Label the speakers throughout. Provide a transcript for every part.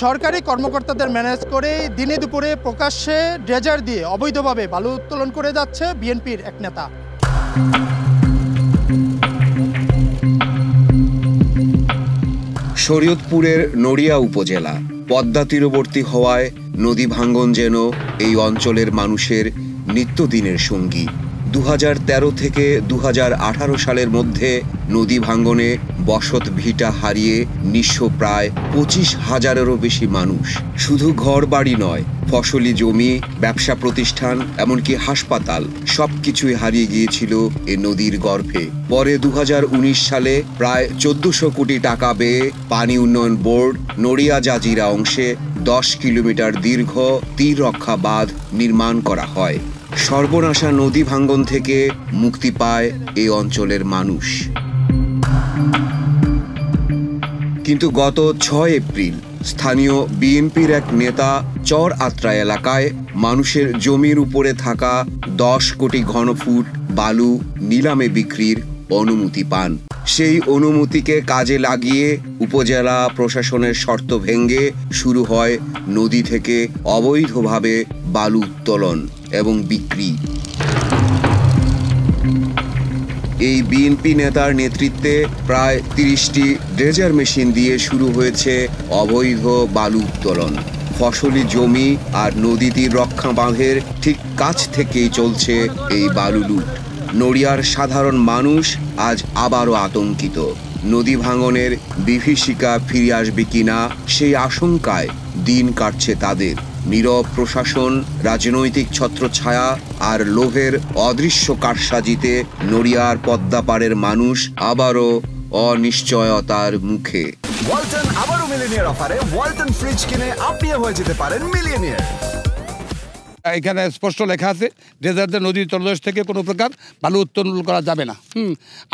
Speaker 1: সরকারি কর্মকর্তাদের ম্যানেজ করে দিনে দুপুরে প্রকাশ্যে ড্রেজার দিয়ে অবৈধভাবে বালু উত্তোলন করে যাচ্ছে বিএনপির এক নেতা।
Speaker 2: শরীয়তপুরের নড়িয়া উপজেলা পদ্মা তীরবর্তী হওয়ায় নদী ভাঙ্গন যেন এই অঞ্চলের মানুষের নিত্যদিনের সঙ্গী। 2013 থেকে 2018 সালের মধ্যে নদী ভাঙ্গনে বসত ভিটা হারিয়ে নিঃস্ব প্রায় 25,000-এরও বেশি মানুষ। শুধু ঘর বাড়ি নয়, ফসলি জমি, ব্যবসা প্রতিষ্ঠান, এমনকি হাসপাতাল সবকিছুই হারিয়ে গিয়েছিল এ নদীর গর্ভে। পরে 2019 সালে প্রায় 1400 কোটি টাকা ব্যয়ে পানি উন্নয়ন বোর্ড নড়িয়া জাজিরা অংশে 10 কিলোমিটার দীর্ঘ তীর রক্ষা বাঁধ নির্মাণ করা হয়। সর্বনাশা নদী ভাঙ্গন থেকে মুক্তি পায় এই অঞ্চলের মানুষ। কিন্তু গত 6 এপ্রিল স্থানীয় বিএনপির এক নেতা চর আত্রা এলাকায় মানুষের জমির উপরে থাকা 10 কোটি ঘনফুট বালু নিলামে বিক্রির অনুমতি পান। সেই অনুমতিকে কাজে লাগিয়ে উপজেলা প্রশাসনের শর্ত ভেঙে শুরু হয় নদী থেকে অবৈধভাবে বালু উত্তোলন এবং বিক্রি। এই বিএনপি নেতার নেতৃত্বে প্রায় 30টি ড্রেজার মেশিন দিয়ে শুরু হয়েছে অবৈধ বালু উত্তোলন। ফসলি জমি আর নদী তীর রক্ষা বাঁধের ঠিক কাছ থেকেই চলছে এই বালু লুট। নড়িয়ার সাধারণ মানুষ আজ আবারও আতঙ্কিত। নদী ভাঙনের বিভীষিকা ফিরে আসবে কিনা সেই আশঙ্কায় দিন কাটছে তাদের। নীরব প্রশাসন, রাজনৈতিক ছত্রছায়া আর লোভের অদৃশ্য কারসাজিতে নড়িয়ার পদ্মাপাড়ের মানুষ আবারও অনিশ্চয়তার মুখে।
Speaker 3: ওয়ালটন আবারও মিলিয়নিয়ার অফারে ওয়ালটন ফ্রিজ কিনে আপনিও হয়ে যেতে পারেন মিলিয়নিয়ার।
Speaker 4: এখানে স্পষ্ট লেখা আছে ড্রেজারদের নদীর তলদেশ থেকে কোনো প্রকার বালু উত্তোলন করা যাবে না।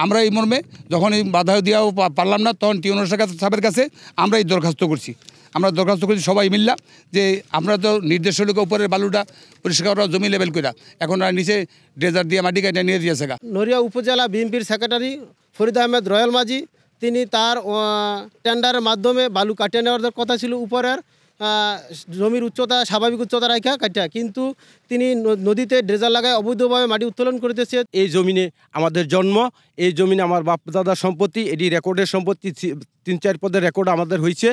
Speaker 4: আমরা এই মর্মে যখন এই বাধা দেওয়াও পারলাম না, তখন টিউনার সাহেবের কাছে আমরা এই দরখাস্ত করছি। আমরা দরখাস্ত করছি সবাই মিল্লা যে আমরা তো নির্দেশ হলো উপরের বালুটা পরিষ্কার করা, জমি লেভেল করে, এখন আর নিচে ড্রেজার দিয়ে মাটি কাটা নিয়ে দিয়েছে।
Speaker 5: নড়িয়া উপজেলা বিএনপির সেক্রেটারি ফরিদ আহমেদ রয়্যাল মাঝি তিনি তার টেন্ডারের মাধ্যমে বালু কাটিয়ে নেওয়ার কথা ছিল উপরের জমির উচ্চতা স্বাভাবিক উচ্চতা রাখা কাটা, কিন্তু তিনি নদীতে ড্রেজার লাগায় অবৈধভাবে মাটি উত্তোলন করতেছে।
Speaker 6: এই জমিনে আমাদের জন্ম, এই জমিনে আমার বাপ দাদার সম্পত্তি, এটি রেকর্ডের সম্পত্তি, 3-4 পদের রেকর্ড আমাদের হয়েছে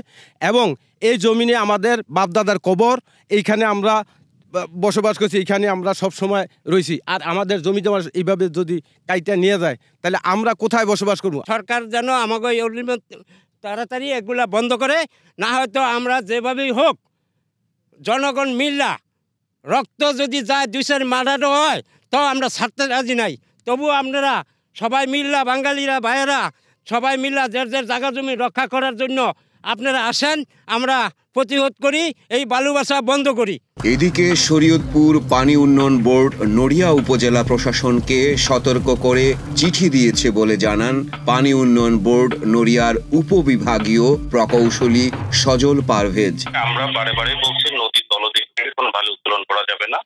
Speaker 6: এবং এই জমিনে আমাদের বাপ দাদার কবর, এইখানে আমরা বসবাস করছি, এইখানে আমরা সব সময় রয়েছি। আর আমাদের জমি জমা এইভাবে যদি কাইটা নিয়ে যায় তাহলে আমরা কোথায় বসবাস করব?
Speaker 7: সরকার যেন আমাকে তাড়াতাড়ি এগুলা বন্ধ করে, না হয়তো আমরা যেভাবেই হোক জনগণ মিল্লা রক্ত যদি যায় 2-4 মার্ডারও হয় তো আমরা ছাড়তে রাজি নাই। তবু আপনারা সবাই মিল্লা, বাঙালিরা ভাইয়েরা সবাই মিল্লা যার জায়গা জমি রক্ষা করার জন্য আপনারা আসেন, আমরা প্রতিরোধ করি, এই বালুবাসা বন্ধ করি।
Speaker 2: এদিকে শরীয়তপুর পানি উন্নয়ন বোর্ড নড়িয়া উপজেলা প্রশাসনকে সতর্ক করে চিঠি দিয়েছে বলে জানান পানি উন্নয়ন বোর্ড নড়িয়ার উপবিভাগীয় প্রকৌশলী সজল পারভেজ।
Speaker 8: আমরা বারে বারে বলছি নদীর তলদেশ থেকে কোনো বালি উত্তোলন করা যাবে না,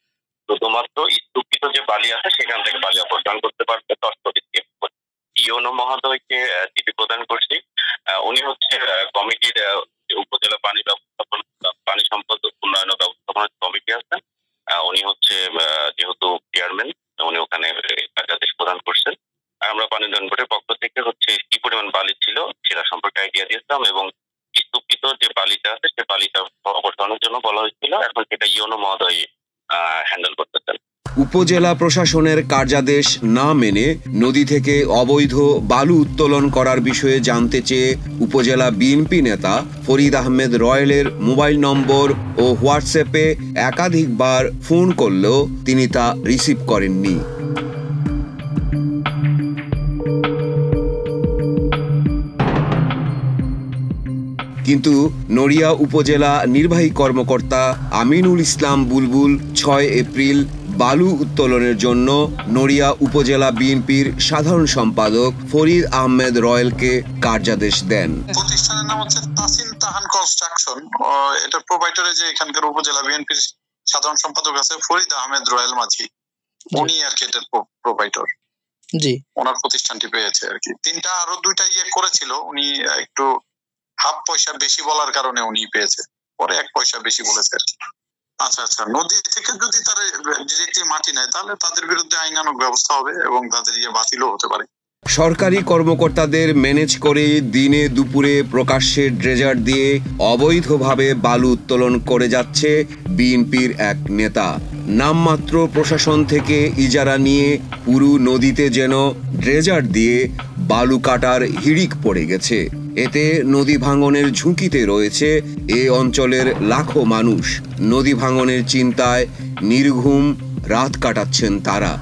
Speaker 8: শুধুমাত্র স্থুপিত যে বালি আছে সেখান থেকে বালি অপসারণ করতে পারবে। ইউনো মহোদয়কে চিঠি প্রদান করছি। উনি হচ্ছে কমিটির উপজেলা পানি ব্যবস্থাপনা পানি সম্পদ উন্নয়ন ব্যবস্থাপনা কমিটি আছেন, উনি হচ্ছে যেহেতু চেয়ারম্যান, উনি ওখানে কার্যাদেশ প্রদান করছেন। আমরা পানি উন্নয়ন বোর্ডের পক্ষ থেকে হচ্ছে কি পরিমাণ বালি ছিল সেটা সম্পর্কে আইডিয়া দিয়েছিলাম এবং স্থুপিত যে বালিটা আছে সে বালিটা অপসারণের জন্য বলা হয়েছিল। এখন সেটা ইউনো মহোদয় হ্যান্ডেল করতেছেন।
Speaker 2: উপজেলা প্রশাসনের কার্যাদেশ না মেনে নদী থেকে অবৈধ বালু উত্তোলন করার বিষয়ে জানতে চেয়ে উপজেলা বিএনপি নেতা ফরিদ আহমেদ রয়েলের মোবাইল নম্বর ও হোয়াটসঅ্যাপে একাধিকবার ফোন করলেও তিনি তা রিসিভ করেননি। কিন্তু নড়িয়া উপজেলা নির্বাহী কর্মকর্তা আমিনুল ইসলাম বুলবুল 6 এপ্রিল বালু উত্তোলনের জন্য নড়িয়া উপজেলা বিএনপির সাধারণ সম্পাদক ফরিদ আহমেদ রয়েলকে কার্যাদেশ দেন।
Speaker 9: প্রতিষ্ঠানের নাম হচ্ছে তাসিন তাহান কনস্ট্রাকশন, এটা প্রোভাইডারে যে এখানকার উপজেলা বিএনপির সাধারণ সম্পাদক আছে ফরিদ আহমেদ রয়েল মাঝি, উনি আর কি এটার প্রোভাইডার।
Speaker 1: জি,
Speaker 9: ওনার প্রতিষ্ঠানটি পেয়েছে আর কি। 3টা আরো 2টা করেছিল, উনি একটু হাফ পয়সা বেশি বলার কারণে উনি পেয়েছে। পরে 1 পয়সা বেশি বলেছে। আচ্ছা আচ্ছা, নদী থেকে যদি তারা ডিরেক্টলি মাটি নেয় তাহলে তাদের বিরুদ্ধে আইনানুগ ব্যবস্থা হবে এবং তাদের বাতিলও হতে পারে।
Speaker 2: সরকারি কর্মকর্তাদের ম্যানেজ করে দিনে দুপুরে প্রকাশ্যে ড্রেজার দিয়ে অবৈধভাবে বালু উত্তোলন করে যাচ্ছে বিএনপির এক নেতা। নামমাত্র প্রশাসন থেকে ইজারা নিয়ে পুরো নদীতে যেন ড্রেজার দিয়ে বালু কাটার হিড়িক পড়ে গেছে। এতে নদী ভাঙনের ঝুঁকিতে রয়েছে এ অঞ্চলের লাখো মানুষ। নদী ভাঙনের চিন্তায় নির্ঘুম রাত কাটাচ্ছেন তারা।